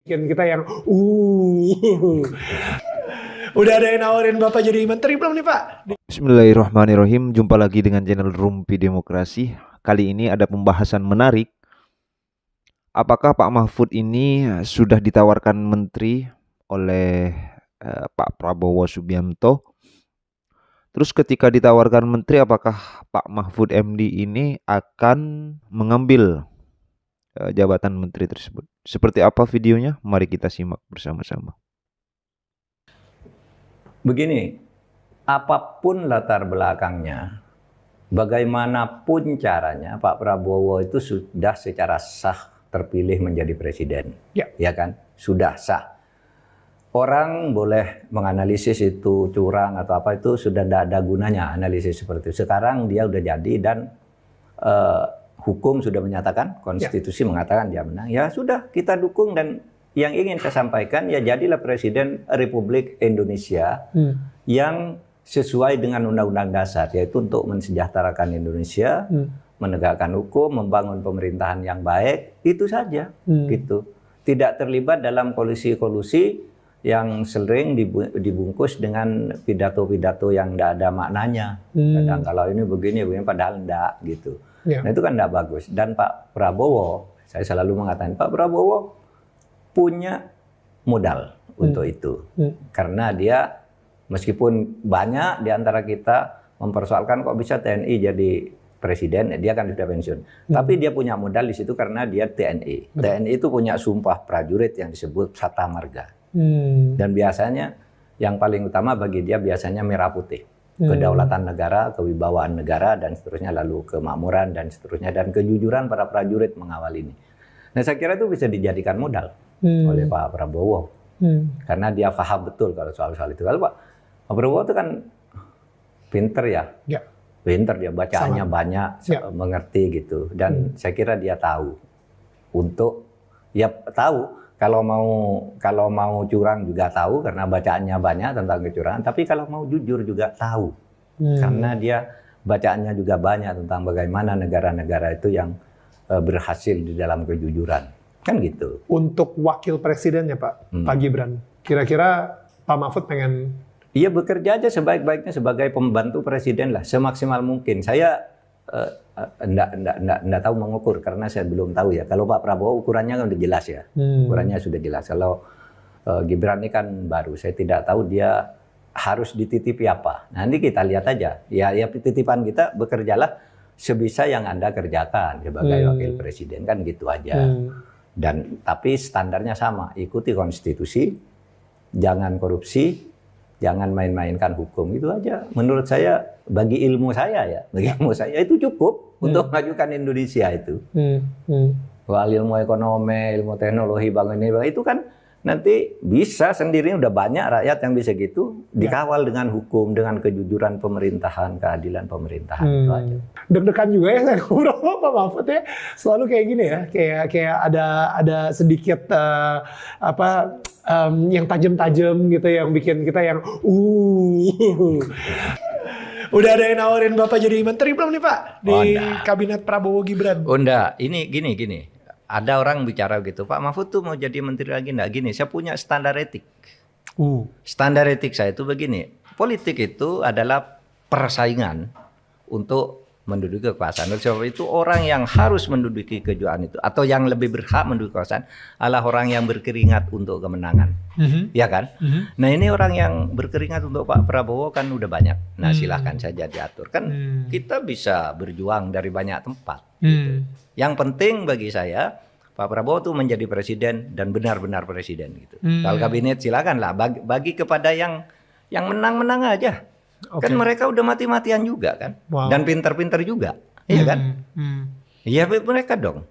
Bikin kita yang udah ada yang nawarin Bapak jadi menteri belum nih Pak? Bismillahirrahmanirrahim. Jumpa lagi dengan channel Rumpi Demokrasi. Kali ini ada pembahasan menarik. Apakah Pak Mahfud ini sudah ditawarkan menteri oleh Pak Prabowo Subianto? Terus ketika ditawarkan menteri, apakah Pak Mahfud MD ini akan mengambil jabatan menteri tersebut? Seperti apa videonya? Mari kita simak bersama-sama. Begini, apapun latar belakangnya, bagaimanapun caranya, Pak Prabowo itu sudah secara sah terpilih menjadi presiden. Ya kan? Sudah sah. Orang boleh menganalisis itu curang atau apa, itu sudah tidak ada gunanya analisis seperti itu. Sekarang dia udah jadi dan hukum sudah menyatakan, konstitusi mengatakan dia menang. Ya sudah, kita dukung, dan yang ingin saya sampaikan, ya jadilah Presiden Republik Indonesia yang sesuai dengan Undang-Undang Dasar, yaitu untuk mensejahterakan Indonesia, menegakkan hukum, membangun pemerintahan yang baik, itu saja. Gitu. Tidak terlibat dalam kolusi-kolusi yang sering dibungkus dengan pidato-pidato yang tidak ada maknanya. Kadang kalau ini begini, padahal enggak gitu. Nah itu kan tidak bagus. Dan Pak Prabowo, saya selalu mengatakan, Pak Prabowo punya modal untuk itu. Karena dia meskipun banyak di antara kita mempersoalkan kok bisa TNI jadi presiden, dia kan sudah pensiun. Tapi dia punya modal di situ karena dia TNI. TNI itu punya sumpah prajurit yang disebut Sata Marga. Dan biasanya yang paling utama bagi dia biasanya merah putih. Kedaulatan negara, kewibawaan negara, dan seterusnya, lalu kemakmuran, dan seterusnya, dan kejujuran para prajurit mengawal ini. Nah saya kira itu bisa dijadikan modal oleh Pak Prabowo. Karena dia paham betul kalau soal-soal itu. Kalau Pak Prabowo itu kan pinter ya. Pinter, dia bacaannya banyak, mengerti gitu. Dan saya kira dia tahu untuk, ya tahu kalau mau curang juga tahu karena bacaannya banyak tentang kecurangan. Tapi kalau mau jujur juga tahu, karena dia bacaannya juga banyak tentang bagaimana negara-negara itu yang berhasil di dalam kejujuran, kan gitu. Untuk wakil presidennya Pak Gibran, kira-kira Pak Mahfud pengen? Iya, bekerja aja sebaik-baiknya sebagai pembantu presiden lah, semaksimal mungkin. Saya enggak tahu mengukur karena saya belum tahu ya. Kalau Pak Prabowo ukurannya kan udah jelas ya, ukurannya sudah jelas. Kalau Gibran ini kan baru, saya tidak tahu dia harus dititipi apa. Nanti kita lihat aja. Ya titipan kita, bekerjalah sebisa yang Anda kerjakan sebagai wakil presiden, kan gitu aja. Dan tapi standarnya sama, ikuti konstitusi, jangan korupsi, jangan main-mainkan hukum, itu aja. Menurut saya, bagi ilmu saya itu cukup untuk memajukan Indonesia itu. Soal ilmu ekonomi, ilmu teknologi, bangun ini, itu kan nanti bisa sendiri, udah banyak rakyat yang bisa gitu, dikawal dengan hukum, dengan kejujuran pemerintahan, keadilan pemerintahan, itu aja. Deg-degan juga ya saya ngobrol sama Pak Mahfud ya, selalu kayak gini ya, kayak ada sedikit yang tajam-tajam gitu, yang bikin kita yang Udah ada yang nawarin Bapak jadi menteri belum nih Pak di kabinet Prabowo Gibran? Oh enggak, ini gini. Ada orang bicara gitu, Pak Mahfud tuh mau jadi menteri lagi, enggak gini. Saya punya standar etik. Standar etik saya itu begini, politik itu adalah persaingan untuk menduduki kekuasaan. Oleh sebab itu orang yang harus menduduki kejuaraan itu, atau yang lebih berhak menduduki kekuasaan, adalah orang yang berkeringat untuk kemenangan. Ya kan? Nah ini orang yang berkeringat untuk Pak Prabowo kan udah banyak. Nah silahkan saja diatur. Kan kita bisa berjuang dari banyak tempat. Gitu. Yang penting bagi saya, Pak Prabowo tuh menjadi presiden dan benar-benar presiden gitu. Kalau kabinet silakanlah bagi kepada yang menang-menang aja. Kan mereka udah mati-matian juga kan, dan pinter-pinter juga, iya kan? Iya mereka dong,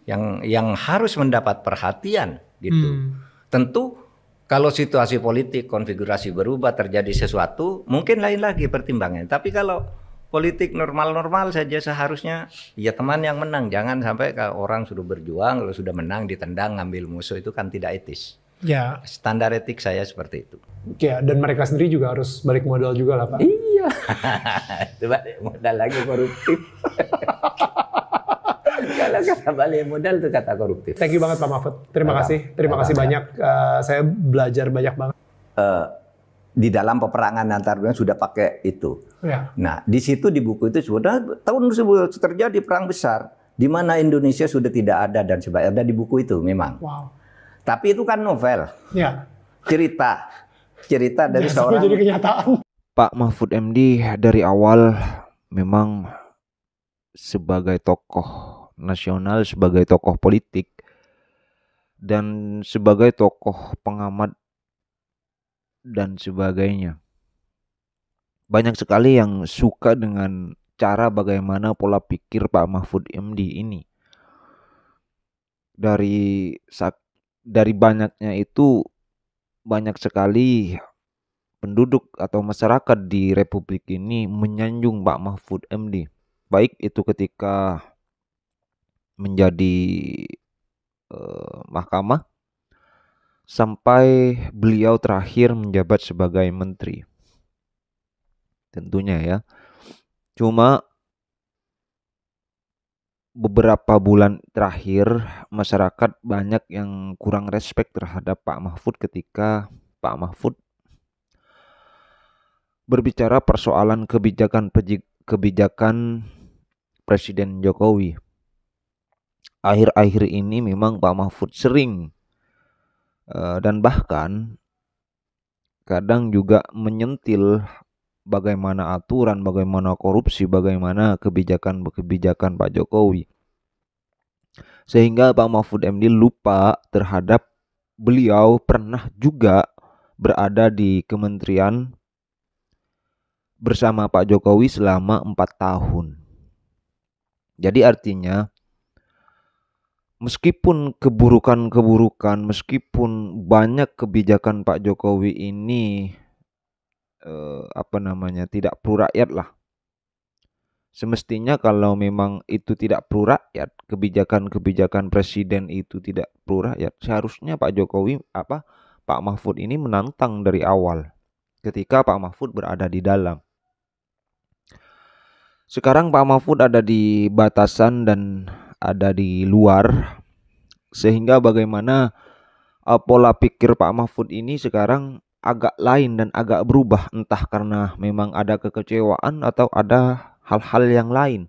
yang harus mendapat perhatian gitu. Tentu kalau situasi politik konfigurasi berubah, terjadi sesuatu, mungkin lain lagi pertimbangannya. Tapi kalau politik normal-normal saja seharusnya ya teman yang menang. Jangan sampai kalau orang sudah berjuang, kalau sudah menang ditendang, ngambil musuh, itu kan tidak etis. Ya. Standar etik saya seperti itu. Ya, dan mereka sendiri juga harus balik modal juga lah Pak. Iya. Itu balik modal lagi koruptif. Kalau kata balik modal itu kata koruptif. Thank you banget Pak Mahfud. Terima kasih banyak. Saya belajar banyak banget. Di dalam peperangan antar dunia sudah pakai itu. Ya. Nah, di situ di buku itu sudah tahun tersebut terjadi perang besar di mana Indonesia sudah tidak ada dan sebagainya. Ada di buku itu memang. Wow. Tapi itu kan novel. Ya. Cerita dari seorang. Jadi kenyataan. Pak Mahfud MD dari awal memang sebagai tokoh nasional, sebagai tokoh politik, dan sebagai tokoh pengamat dan sebagainya. Banyak sekali yang suka dengan cara bagaimana pola pikir Pak Mahfud MD ini. Dari banyaknya itu, banyak sekali penduduk atau masyarakat di Republik ini menyanjung Pak Mahfud MD. Baik itu ketika menjadi mahkamah, sampai beliau terakhir menjabat sebagai menteri. Tentunya ya. Cuma beberapa bulan terakhir masyarakat banyak yang kurang respect terhadap Pak Mahfud ketika Pak Mahfud berbicara persoalan kebijakan Presiden Jokowi. Akhir-akhir ini memang Pak Mahfud sering dan bahkan kadang juga menyentil bagaimana aturan, bagaimana korupsi, bagaimana kebijakan Pak Jokowi. Sehingga Pak Mahfud MD lupa terhadap beliau pernah juga berada di kementerian bersama Pak Jokowi selama 4 tahun. Jadi artinya meskipun keburukan, meskipun banyak kebijakan Pak Jokowi ini tidak pro rakyat lah. Semestinya kalau memang itu tidak pro rakyat, kebijakan presiden itu tidak pro rakyat, seharusnya Pak Mahfud ini menantang dari awal ketika Pak Mahfud berada di dalam. Sekarang Pak Mahfud ada di batasan dan ada di luar, sehingga bagaimana pola pikir Pak Mahfud ini sekarang agak lain dan agak berubah, entah karena memang ada kekecewaan atau ada hal-hal yang lain.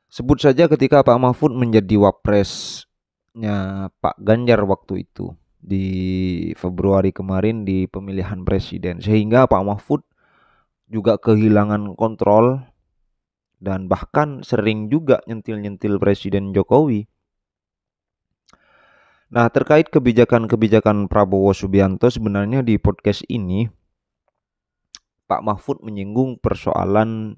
Sebut saja ketika Pak Mahfud menjadi wapresnya Pak Ganjar waktu itu di Februari kemarin di pemilihan presiden, sehingga Pak Mahfud juga kehilangan kontrol dan bahkan sering juga nyentil-nyentil Presiden Jokowi. Nah, terkait kebijakan Prabowo Subianto, sebenarnya di podcast ini Pak Mahfud menyinggung persoalan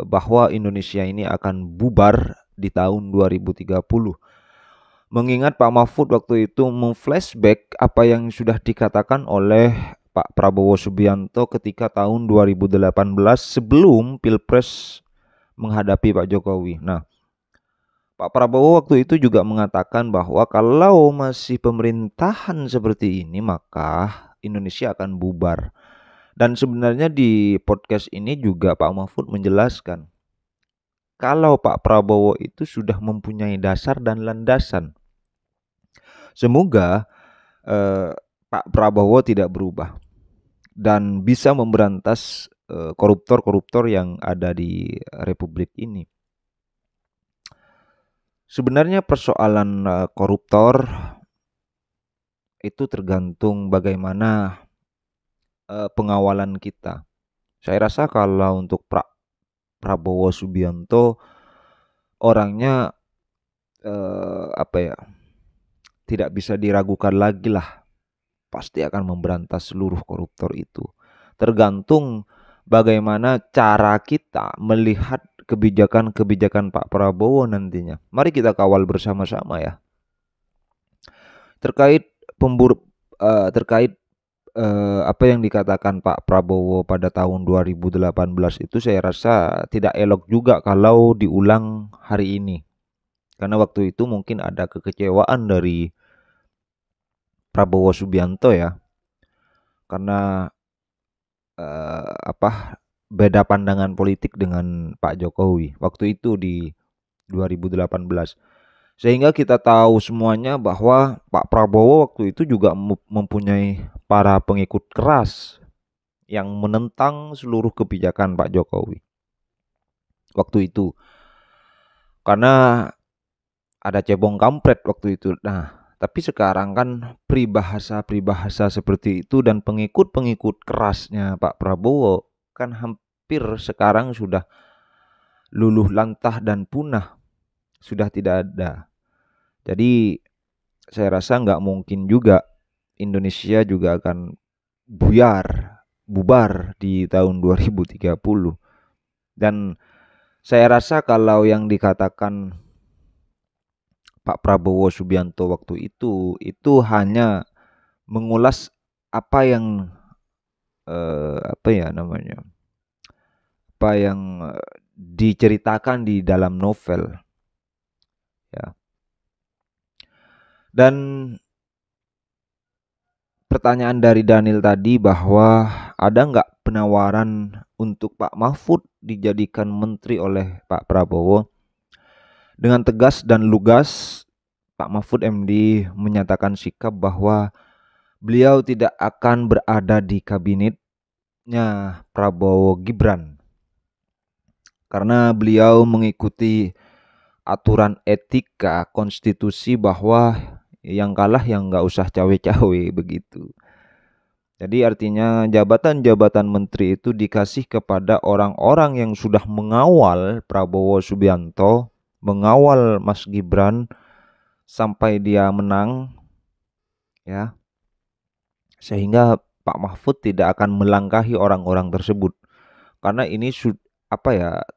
bahwa Indonesia ini akan bubar di tahun 2030. Mengingat Pak Mahfud waktu itu memflashback apa yang sudah dikatakan oleh Pak Prabowo Subianto ketika tahun 2018 sebelum Pilpres menghadapi Pak Jokowi. Nah, Pak Prabowo waktu itu juga mengatakan bahwa kalau masih pemerintahan seperti ini maka Indonesia akan bubar. Dan sebenarnya di podcast ini juga Pak Mahfud menjelaskan kalau Pak Prabowo itu sudah mempunyai dasar dan landasan. Semoga Pak Prabowo tidak berubah dan bisa memberantas koruptor-koruptor yang ada di Republik ini. Sebenarnya persoalan koruptor itu tergantung bagaimana pengawalan kita. Saya rasa kalau untuk Prabowo Subianto orangnya tidak bisa diragukan lagi lah. Pasti akan memberantas seluruh koruptor itu. Tergantung bagaimana cara kita melihat kebijakan Pak Prabowo nantinya. Mari kita kawal bersama-sama ya. Terkait apa yang dikatakan Pak Prabowo pada tahun 2018 itu saya rasa tidak elok juga kalau diulang hari ini. Karena waktu itu mungkin ada kekecewaan dari Prabowo Subianto ya. Karena beda pandangan politik dengan Pak Jokowi waktu itu di 2018. Sehingga kita tahu semuanya bahwa Pak Prabowo waktu itu juga mempunyai para pengikut keras yang menentang seluruh kebijakan Pak Jokowi waktu itu. Karena ada cebong kampret waktu itu. Nah, tapi sekarang kan peribahasa seperti itu dan pengikut-pengikut kerasnya Pak Prabowo kan hampir sekarang sudah luluh lantah dan punah, sudah tidak ada. Jadi saya rasa nggak mungkin juga Indonesia juga akan bubar di tahun 2030. Dan saya rasa kalau yang dikatakan Pak Prabowo Subianto waktu itu hanya mengulas apa yang diceritakan di dalam novel, ya. Dan pertanyaan dari Daniel tadi bahwa ada nggak penawaran untuk Pak Mahfud dijadikan menteri oleh Pak Prabowo? Dengan tegas dan lugas, Pak Mahfud MD menyatakan sikap bahwa beliau tidak akan berada di kabinetnya Prabowo Gibran karena beliau mengikuti aturan etika konstitusi bahwa yang kalah yang nggak usah cawe-cawe begitu. Jadi artinya jabatan-jabatan menteri itu dikasih kepada orang-orang yang sudah mengawal Prabowo Subianto, mengawal Mas Gibran sampai dia menang, ya. Sehingga Pak Mahfud tidak akan melangkahi orang-orang tersebut. Karena ini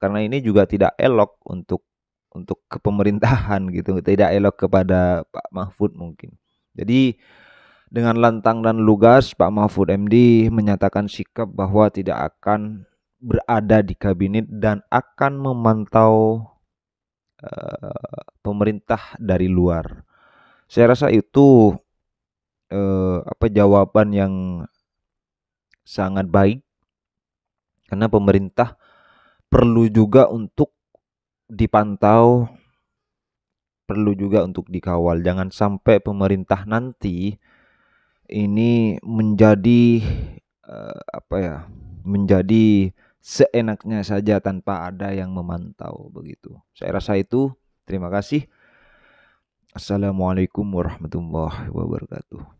karena ini juga tidak elok untuk kepemerintahan gitu, tidak elok kepada Pak Mahfud mungkin. Jadi dengan lantang dan lugas Pak Mahfud MD menyatakan sikap bahwa tidak akan berada di kabinet dan akan memantau pemerintah dari luar. Saya rasa itu jawaban yang sangat baik karena pemerintah perlu juga untuk dipantau, perlu juga untuk dikawal. Jangan sampai pemerintah nanti ini menjadi menjadi seenaknya saja tanpa ada yang memantau begitu. Saya rasa itu. Terima kasih. Assalamualaikum warahmatullahi wabarakatuh.